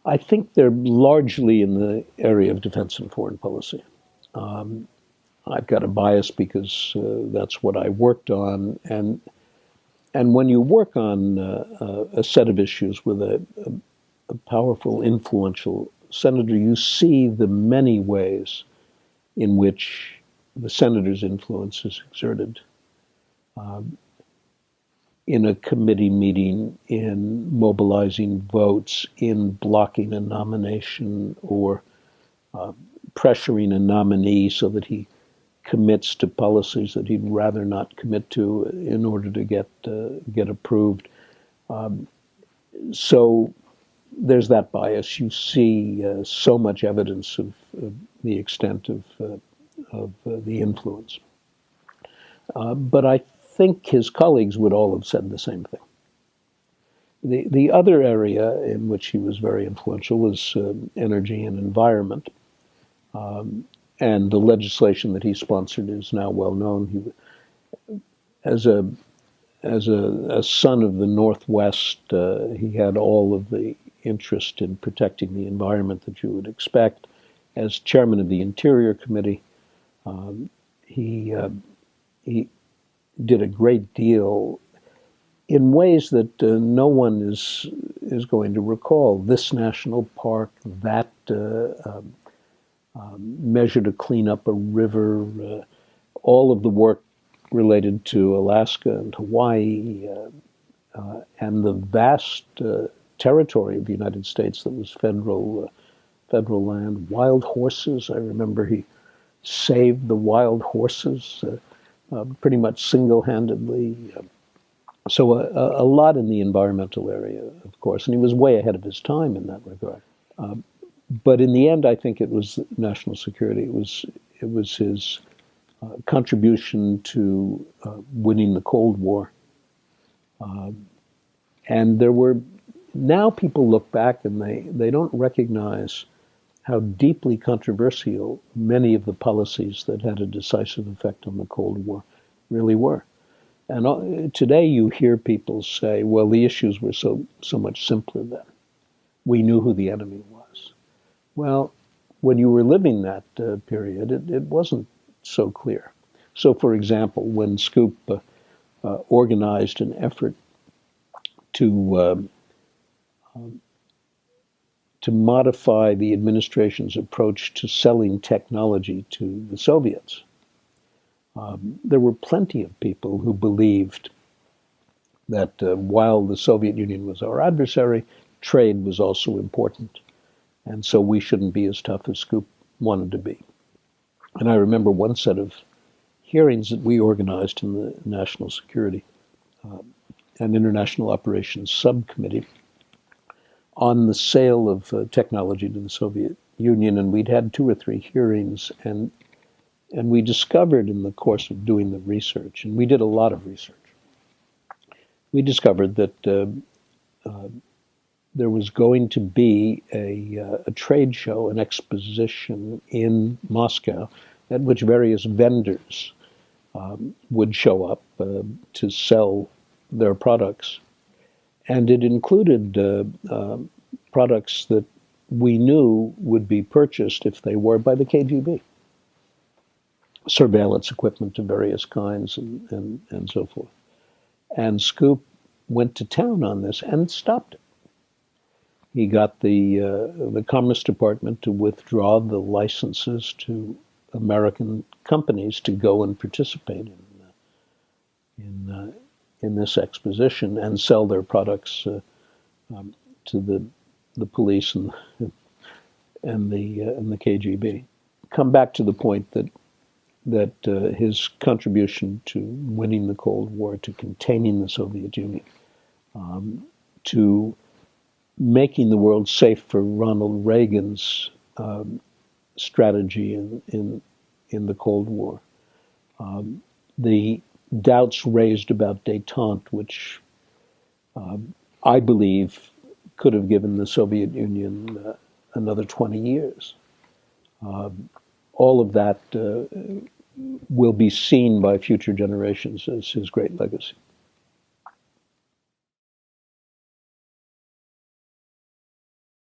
I think they're largely in the area of defense and foreign policy. I've got a bias because that's what I worked on, and when you work on a set of issues with a powerful, influential senator, you see the many ways in which the senator's influence is exerted in a committee meeting, in mobilizing votes, in blocking a nomination, or pressuring a nominee so that he commits to policies that he'd rather not commit to in order to get approved. So there's that bias. You see so much evidence of the extent of the influence. But I think his colleagues would all have said the same thing. The other area in which he was very influential was energy and environment. And the legislation that he sponsored is now well known. As a son of the Northwest, he had all of the interest in protecting the environment that you would expect. As chairman of the Interior Committee, he did a great deal in ways that no one is going to recall. This national park, that measure to clean up a river, all of the work related to Alaska and Hawaii, and the vast territory of the United States that was federal land. Wild horses. I remember he saved the wild horses pretty much single-handedly. So a lot in the environmental area, of course, and he was way ahead of his time in that regard. But in the end, I think it was national security. It was his contribution to winning the Cold War. And now people look back and they don't recognize how deeply controversial many of the policies that had a decisive effect on the Cold War really were. And today you hear people say, well, the issues were so much simpler then. We knew who the enemy was. Well, when you were living that period, it wasn't so clear. So, for example, when Scoop organized an effort to modify the administration's approach to selling technology to the Soviets, there were plenty of people who believed that while the Soviet Union was our adversary, trade was also important. And so we shouldn't be as tough as Scoop wanted to be. And I remember one set of hearings that we organized in the National Security and International Operations Subcommittee on the sale of technology to the Soviet Union. And we'd had 2 or 3 hearings, and we discovered in the course of doing the research, and we did a lot of research, we discovered that there was going to be a trade show, an exposition in Moscow at which various vendors would show up to sell their products. And it included products that we knew would be purchased if they were by the KGB. Surveillance equipment of various kinds and so forth. And Scoop went to town on this and stopped it. He got the Commerce Department to withdraw the licenses to American companies to go and participate in this exposition and sell their products to the police and the KGB. Come back to the point that his contribution to winning the Cold War, to containing the Soviet Union, to making the world safe for Ronald Reagan's strategy in the Cold War. The doubts raised about détente, which I believe could have given the Soviet Union another 20 years. All of that will be seen by future generations as his great legacy.